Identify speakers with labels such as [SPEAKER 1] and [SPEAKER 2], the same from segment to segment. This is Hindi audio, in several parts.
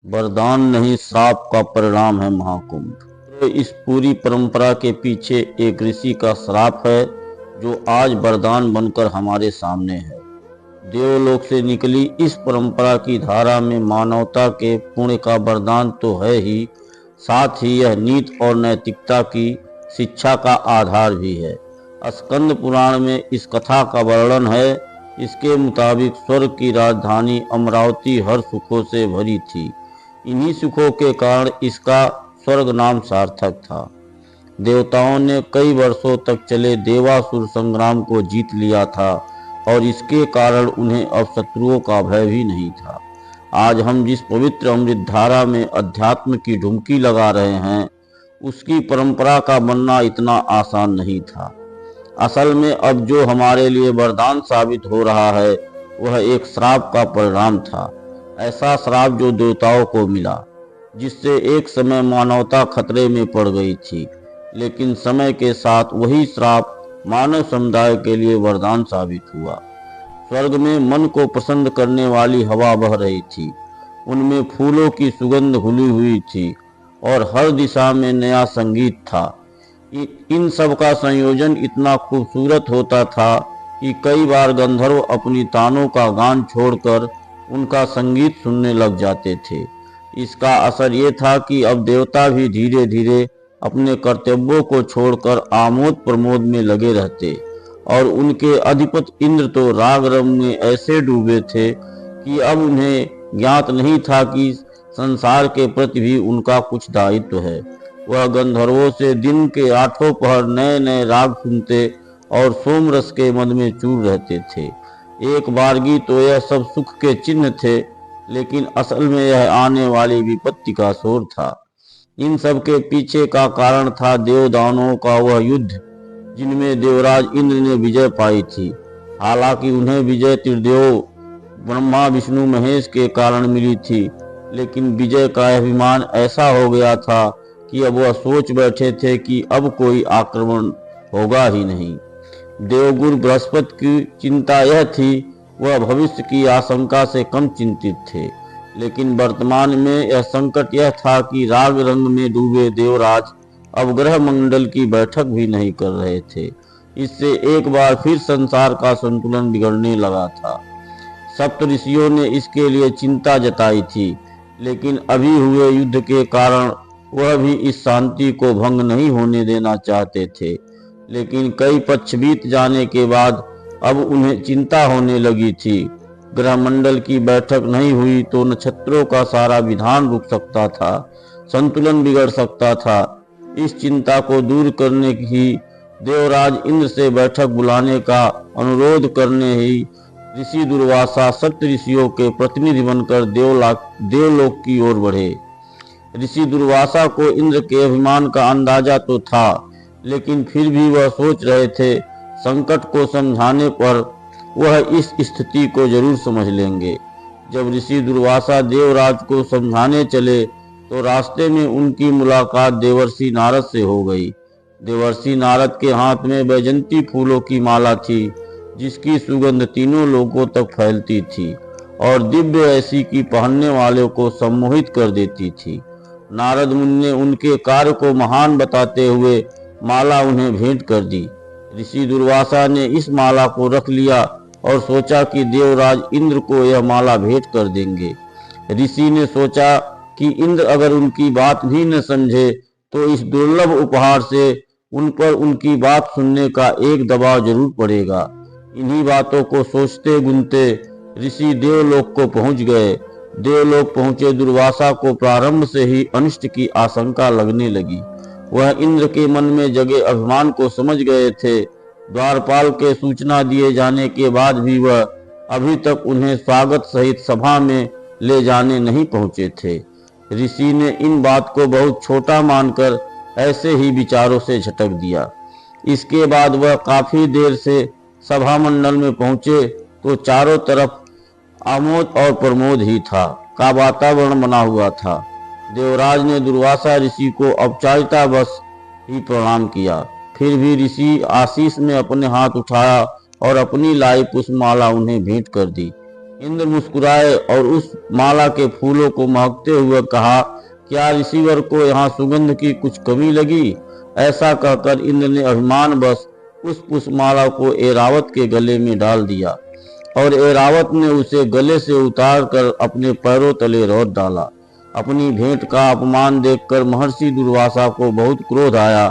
[SPEAKER 1] वरदान नहीं, श्राप का परिणाम है महाकुंभ। तो इस पूरी परंपरा के पीछे एक ऋषि का श्राप है जो आज वरदान बनकर हमारे सामने है। देवलोक से निकली इस परंपरा की धारा में मानवता के पुण्य का वरदान तो है ही, साथ ही यह नीति और नैतिकता की शिक्षा का आधार भी है। स्कंद पुराण में इस कथा का वर्णन है। इसके मुताबिक स्वर्ग की राजधानी अमरावती हर सुखों से भरी थी। इन्हीं सुखों के कारण इसका स्वर्ग नाम सार्थक था। देवताओं ने कई वर्षों तक चले देवासुर संग्राम को जीत लिया था और इसके कारण उन्हें अब शत्रुओं का भय भी नहीं था। आज हम जिस पवित्र अमृत धारा में अध्यात्म की डुबकी लगा रहे हैं, उसकी परंपरा का बनना इतना आसान नहीं था। असल में अब जो हमारे लिए वरदान साबित हो रहा है, वह एक श्राप का परिणाम था। ऐसा श्राप जो देवताओं को मिला, जिससे एक समय मानवता खतरे में पड़ गई थी। लेकिन समय के साथ वही श्राप मानव समुदाय के लिए वरदान साबित हुआ। स्वर्ग में मन को पसंद करने वाली हवा बह रही थी। उनमें फूलों की सुगंध घुली हुई थी और हर दिशा में नया संगीत था। इन सब का संयोजन इतना खूबसूरत होता था कि कई बार गंधर्व अपनी तानों का गान छोड़कर उनका संगीत सुनने लग जाते थे। इसका असर ये था कि अब देवता भी धीरे धीरे अपने कर्तव्यों को छोड़कर आमोद प्रमोद में लगे रहते और उनके अधिपति इंद्र तो राग रंग में ऐसे डूबे थे कि अब उन्हें ज्ञात नहीं था कि संसार के प्रति भी उनका कुछ दायित्व है। वह गंधर्वों से दिन के आठों पहर नए नए राग सुनते और सोमरस के मद में चूर रहते थे। एक बारगी तो यह सब सुख के चिन्ह थे, लेकिन असल में यह आने वाली विपत्ति का शोर था। इन सब के पीछे का कारण था देवदानवों का वह युद्ध, जिनमें देवराज इंद्र ने विजय पाई थी। हालांकि उन्हें विजय त्रिदेव ब्रह्मा विष्णु महेश के कारण मिली थी, लेकिन विजय का अभिमान ऐसा हो गया था कि अब वह सोच बैठे थे कि अब कोई आक्रमण होगा ही नहीं। देवगुरु बृहस्पति की चिंता यह थी, वह भविष्य की आशंका से कम चिंतित थे। लेकिन वर्तमान में यह संकट यह था कि राग रंग में डूबे देवराज अब ग्रह मंडल की बैठक भी नहीं कर रहे थे। इससे एक बार फिर संसार का संतुलन बिगड़ने लगा था। सप्त ऋषियों ने इसके लिए चिंता जताई थी, लेकिन अभी हुए युद्ध के कारण वह भी इस शांति को भंग नहीं होने देना चाहते थे। लेकिन कई पक्ष बीत जाने के बाद अब उन्हें चिंता होने लगी थी। ग्रह मंडल की बैठक नहीं हुई तो नक्षत्रों का सारा विधान रुक सकता था, संतुलन बिगड़ सकता था। इस चिंता को दूर करने की देवराज इंद्र से बैठक बुलाने का अनुरोध करने ही ऋषि दुर्वासा सप्त ऋषियों के प्रतिनिधि बनकर देवलोक की ओर बढ़े। ऋषि दुर्वासा को इंद्र के अभिमान का अंदाजा तो था, लेकिन फिर भी वह सोच रहे थे संकट को समझाने पर वह इस स्थिति को जरूर समझ लेंगे। जब ऋषि दुर्वासा देवराज को समझाने चले तो रास्ते में उनकी मुलाकात देवर्षि नारद से हो गई। देवर्षि नारद के हाथ में बैजंती फूलों की माला थी, जिसकी सुगंध तीनों लोगों तक फैलती थी और दिव्य ऐसी की पहनने वालों को सम्मोहित कर देती थी। नारद मुनि ने उनके कार्य को महान बताते हुए माला उन्हें भेंट कर दी। ऋषि दुर्वासा ने इस माला को रख लिया और सोचा कि देवराज इंद्र को यह माला भेंट कर देंगे। ऋषि ने सोचा कि इंद्र अगर उनकी बात भी न समझे तो इस दुर्लभ उपहार से उन पर उनकी बात सुनने का एक दबाव जरूर पड़ेगा। इन्हीं बातों को सोचते गुनते ऋषि देवलोक को पहुंच गए। देवलोक पहुंचे दुर्वासा को प्रारंभ से ही अनिष्ट की आशंका लगने लगी। वह इंद्र के मन में जगे अभिमान को समझ गए थे। द्वारपाल के सूचना दिए जाने के बाद भी वह अभी तक उन्हें स्वागत सहित सभा में ले जाने नहीं पहुंचे थे। ऋषि ने इन बात को बहुत छोटा मानकर ऐसे ही विचारों से झटक दिया। इसके बाद वह काफी देर से सभा मंडल में पहुंचे तो चारों तरफ आमोद और प्रमोद ही था का वातावरण बना हुआ था। देवराज ने दुर्वासा ऋषि को औपचारिकता बस ही प्रणाम किया। फिर भी ऋषि आशीष में अपने हाथ उठाया और अपनी लाई पुष्पमाला उन्हें भेंट कर दी। इंद्र मुस्कुराए और उस माला के फूलों को महकते हुए कहा, क्या ऋषिवर को यहाँ सुगंध की कुछ कमी लगी? ऐसा कहकर इंद्र ने अभिमानवश उस पुष्पमाला को ऐरावत के गले में डाल दिया और ऐरावत ने उसे गले से उतार कर अपने पैरों तले रौंद डाला। अपनी भेंट का अपमान देखकर महर्षि दुर्वासा को बहुत क्रोध आया।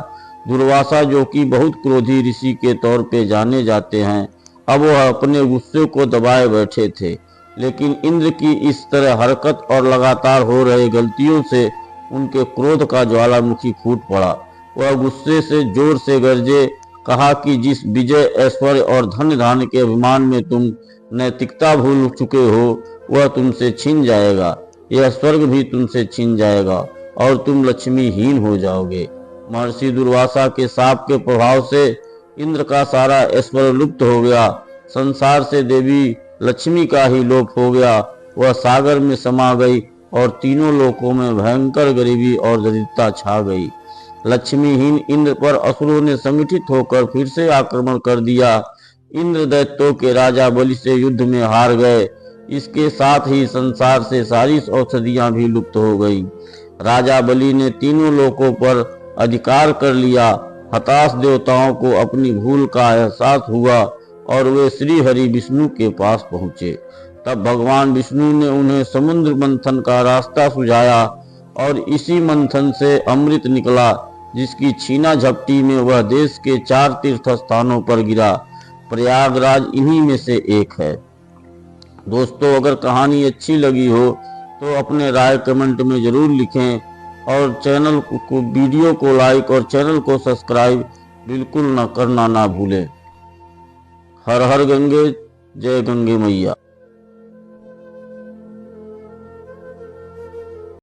[SPEAKER 1] दुर्वासा, जो कि बहुत क्रोधी ऋषि के तौर पे जाने जाते हैं, अब वह अपने गुस्से को दबाए बैठे थे, लेकिन इंद्र की इस तरह हरकत और लगातार हो रहे गलतियों से उनके क्रोध का ज्वालामुखी फूट पड़ा। वह गुस्से से जोर से गरजे, कहा कि जिस विजय, ऐश्वर्य और धन धान्य के अभिमान में तुम नैतिकता भूल चुके हो, वह तुमसे छिन जाएगा। यह स्वर्ग भी तुमसे छिन जाएगा और तुम लक्ष्मीहीन हो जाओगे। महर्षि दुर्वासा के शाप के प्रभाव से इंद्र का सारा ऐश्वर्य लुप्त हो गया। संसार से देवी लक्ष्मी का ही लोप हो गया। वह सागर में समा गई और तीनों लोकों में भयंकर गरीबी और दरिद्रता छा गई। लक्ष्मीहीन इंद्र पर असुरों ने संगठित होकर फिर से आक्रमण कर दिया। इंद्र दैत्यों के राजा बलि से युद्ध में हार गए। इसके साथ ही संसार से सारी औषधियां भी लुप्त हो गई। राजा बलि ने तीनों लोकों पर अधिकार कर लिया। हताश देवताओं को अपनी भूल का एहसास हुआ और वे श्री हरि विष्णु के पास पहुंचे। तब भगवान विष्णु ने उन्हें समुद्र मंथन का रास्ता सुझाया और इसी मंथन से अमृत निकला, जिसकी छीना झपटी में वह देश के 4 तीर्थ स्थानों पर गिरा। प्रयागराज इन्हीं में से एक है। दोस्तों, अगर कहानी अच्छी लगी हो तो अपने राय कमेंट में जरूर लिखें और चैनल को, वीडियो को लाइक और चैनल को सब्सक्राइब बिल्कुल न करना ना भूलें। हर हर गंगे, जय गंगे मैया।